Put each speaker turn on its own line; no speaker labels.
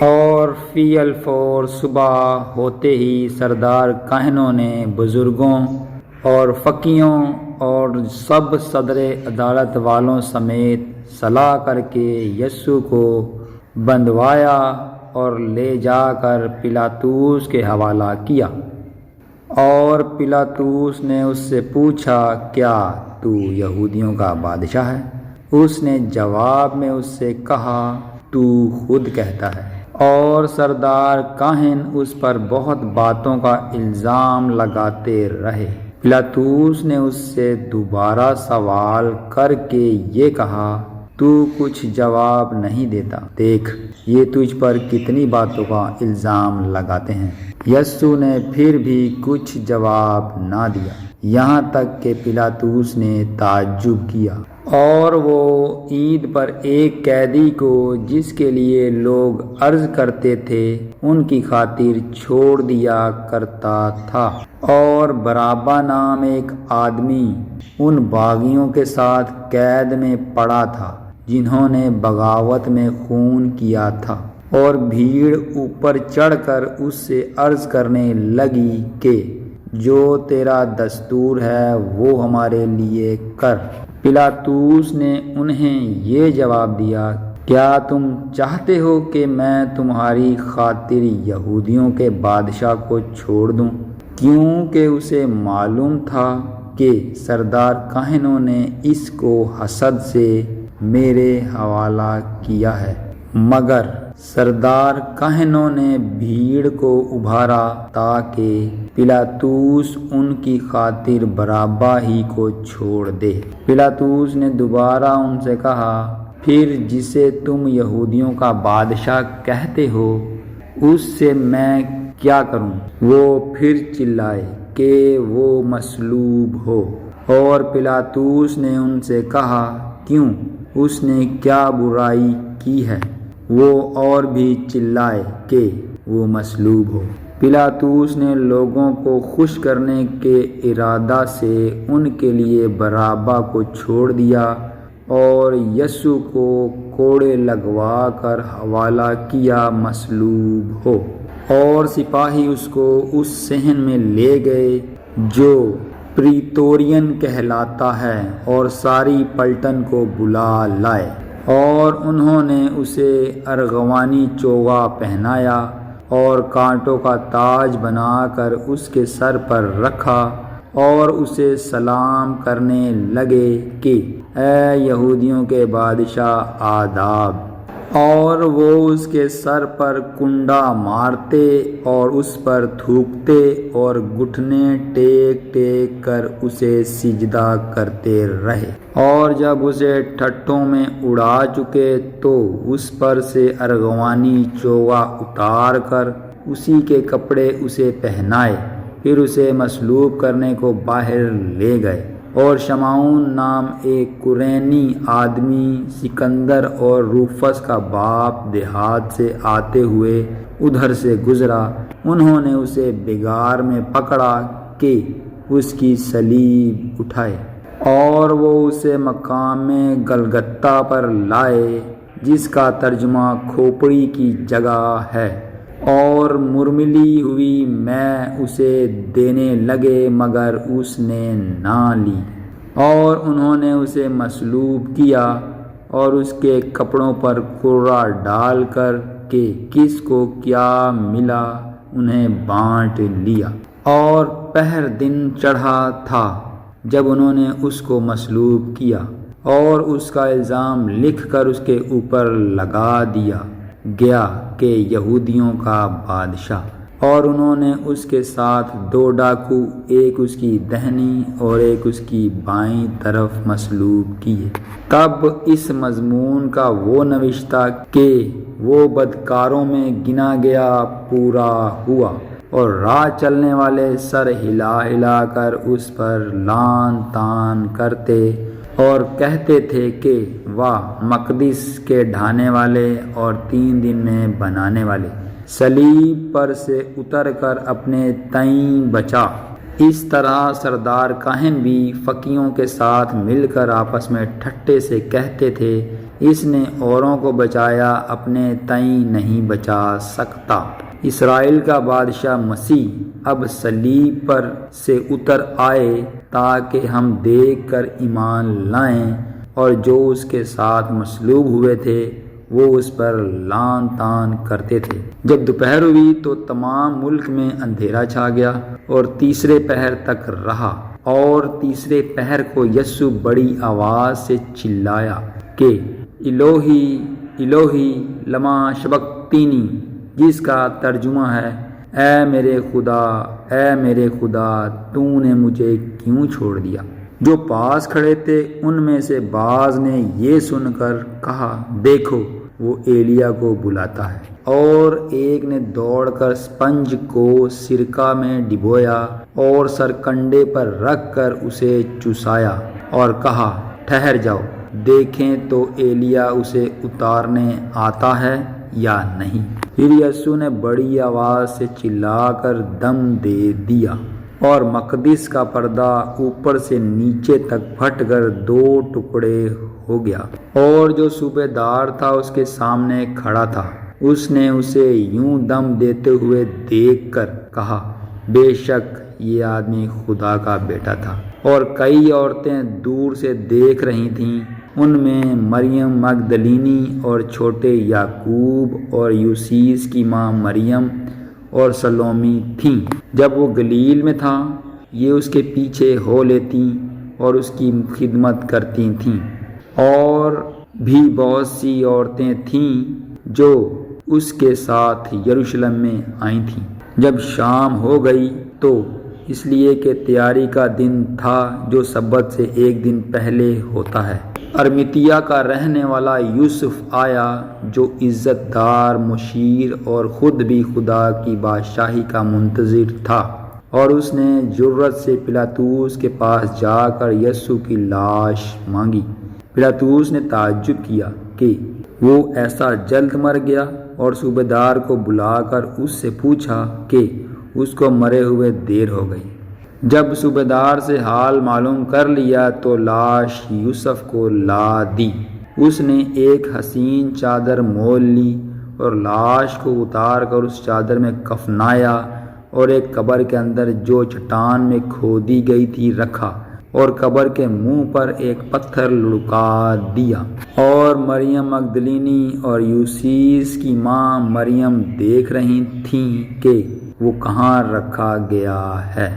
اور فی الفور صبح ہوتے ہی سردار کاہنوں نے بزرگوں اور فقیوں اور سب صدر عدالت والوں سمیت صلاح کر کے یسوع کو بندھوایا اور لے جا کر پلاطس کے حوالہ کیا۔ اور پلاطس نے اس سے پوچھا، کیا تو یہودیوں کا بادشاہ ہے؟ اس نے جواب میں اس سے کہا، تو خود کہتا ہے۔ اور سردار کاہن اس پر بہت باتوں کا الزام لگاتے رہے۔ پلاطس نے اس سے دوبارہ سوال کر کے یہ کہا، تو کچھ جواب نہیں دیتا، دیکھ یہ تجھ پر کتنی باتوں کا الزام لگاتے ہیں۔ یسوع نے پھر بھی کچھ جواب نہ دیا، یہاں تک کہ پلاطس نے تعجب کیا۔ اور وہ عید پر ایک قیدی کو جس کے لیے لوگ عرض کرتے تھے ان کی خاطر چھوڑ دیا کرتا تھا۔ اور بارابا نام ایک آدمی ان باغیوں کے ساتھ قید میں پڑا تھا جنہوں نے بغاوت میں خون کیا تھا۔ اور بھیڑ اوپر چڑھ کر اس سے عرض کرنے لگی کہ جو تیرا دستور ہے وہ ہمارے لیے کر۔ پلاطس نے انہیں یہ جواب دیا، کیا تم چاہتے ہو کہ میں تمہاری خاطر یہودیوں کے بادشاہ کو چھوڑ دوں؟ کیونکہ اسے معلوم تھا کہ سردار کاہنوں نے اس کو حسد سے میرے حوالہ کیا ہے۔ مگر سردار کاہنوں نے بھیڑ کو ابھارا تاکہ پلاطس ان کی خاطر بارابا ہی کو چھوڑ دے۔ پلاطس نے دوبارہ ان سے کہا، پھر جسے تم یہودیوں کا بادشاہ کہتے ہو اس سے میں کیا کروں؟ وہ پھر چلائے کہ وہ مصلوب ہو۔ اور پلاطس نے ان سے کہا، کیوں؟ اس نے کیا برائی کی ہے؟ وہ اور بھی چلائے کہ وہ مصلوب ہو۔ پلاطس نے لوگوں کو خوش کرنے کے ارادہ سے ان کے لیے بارابا کو چھوڑ دیا اور یسوع کو کوڑے لگوا کر حوالہ کیا مصلوب ہو۔ اور سپاہی اس کو اس صحن میں لے گئے جو پریتورین کہلاتا ہے اور ساری پلٹن کو بلا لائے۔ اور انہوں نے اسے ارغوانی چوغا پہنایا اور کانٹوں کا تاج بنا کر اس کے سر پر رکھا اور اسے سلام کرنے لگے کہ اے یہودیوں کے بادشاہ آداب۔ اور وہ اس کے سر پر کنڈا مارتے اور اس پر تھوکتے اور گھٹنے ٹیک ٹیک کر اسے سجدہ کرتے رہے۔ اور جب اسے ٹھٹھوں میں اڑا چکے تو اس پر سے ارغوانی چوغا اتار کر اسی کے کپڑے اسے پہنائے، پھر اسے مصلوب کرنے کو باہر لے گئے۔ اور شمعون نام ایک قرینی آدمی سکندر اور روفس کا باپ دیہات سے آتے ہوئے ادھر سے گزرا، انہوں نے اسے بگار میں پکڑا کہ اس کی صلیب اٹھائے۔ اور وہ اسے مقام گلگتہ پر لائے جس کا ترجمہ کھوپڑی کی جگہ ہے، اور مرملی ہوئی میں اسے دینے لگے مگر اس نے نہ لی۔ اور انہوں نے اسے مصلوب کیا اور اس کے کپڑوں پر کرہ ڈال کر کہ کس کو کیا ملا انہیں بانٹ لیا۔ اور پہر دن چڑھا تھا جب انہوں نے اس کو مصلوب کیا اور اس کا الزام لکھ کر اس کے اوپر لگا دیا گیا کہ یہودیوں کا بادشاہ۔ اور انہوں نے اس کے ساتھ 2 ڈاکو، ایک اس کی دہنی اور ایک اس کی بائیں طرف مصلوب کیے۔ تب اس مضمون کا وہ نوشتہ کہ وہ بدکاروں میں گنا گیا پورا ہوا، اور راہ چلنے والے سر ہلا ہلا کر اس پر لعن طعن کرتے اور کہتے تھے کہ واہ مقدس کے ڈھانے والے اور 3 دن میں بنانے والے، صلیب پر سے اتر کر اپنے تئیں بچا۔ اس طرح سردار کاہن بھی فقیوں کے ساتھ مل کر آپس میں ٹھٹے سے کہتے تھے، اس نے اوروں کو بچایا، اپنے تئیں نہیں بچا سکتا۔ اسرائیل کا بادشاہ مسیح اب صلیب پر سے اتر آئے تاکہ ہم دیکھ کر ایمان لائیں، اور جو اس کے ساتھ مصلوب ہوئے تھے وہ اس پر لعن طعن کرتے تھے۔ جب دوپہر ہوئی تو تمام ملک میں اندھیرا چھا گیا اور تیسرے پہر تک رہا، اور تیسرے پہر کو یسوع بڑی آواز سے چلایا کہ الوہی الوہی لما شبقتنی، جس کا ترجمہ ہے اے میرے خدا تو نے مجھے کیوں چھوڑ دیا۔ جو پاس کھڑے تھے ان میں سے بعض نے یہ سن کر کہا، دیکھو وہ ایلیا کو بلاتا ہے۔ اور ایک نے دوڑ کر اسپنج کو سرکہ میں ڈبویا اور سرکنڈے پر رکھ کر اسے چسایا اور کہا، ٹھہر جاؤ، دیکھیں تو ایلیا اسے اتارنے آتا ہے یا نہیں۔ پھر یسوع نے بڑی آواز سے چلا کر دم دے دیا، اور مقدس کا پردہ اوپر سے نیچے تک پھٹ کر 2 ٹکڑے ہو گیا، اور جو صوبے دار تھا اس کے سامنے کھڑا تھا، اس نے اسے یوں دم دیتے ہوئے دیکھ کر کہا، بے شک یہ آدمی خدا کا بیٹا تھا۔ اور کئی عورتیں دور سے دیکھ رہی تھیں، ان میں مریم مگدلینی اور چھوٹے یعقوب اور یوسیس کی ماں مریم اور سلومی تھیں۔ جب وہ گلیل میں تھا یہ اس کے پیچھے ہو لیتی اور اس کی خدمت کرتی تھیں۔ اور بھی بہت سی عورتیں تھیں جو اس کے ساتھ یروشلم میں آئی تھیں۔ جب شام ہو گئی تو اس لیے کہ تیاری کا دن تھا جو سبت سے 1 دن پہلے ہوتا ہے، ارمتیا کا رہنے والا یوسف آیا جو عزت دار مشیر اور خود بھی خدا کی بادشاہی کا منتظر تھا، اور اس نے جرأت سے پلاطوس کے پاس جا کر یسوع کی لاش مانگی۔ پلاطوس نے تعجب کیا کہ وہ ایسا جلد مر گیا، اور صوبیدار کو بلا کر اس سے پوچھا کہ اس کو مرے ہوئے دیر ہو گئی۔ جب صوبیدار سے حال معلوم کر لیا تو لاش یوسف کو لا دی۔ اس نے ایک حسین چادر مول لی اور لاش کو اتار کر اس چادر میں کفنایا، اور ایک قبر کے اندر جو چٹان میں کھودی گئی تھی رکھا، اور قبر کے منہ پر ایک پتھر لڑکا دیا۔ اور مریم مگدلینی اور یوسیس کی ماں مریم دیکھ رہی تھیں کہ وہ کہاں رکھا گیا ہے۔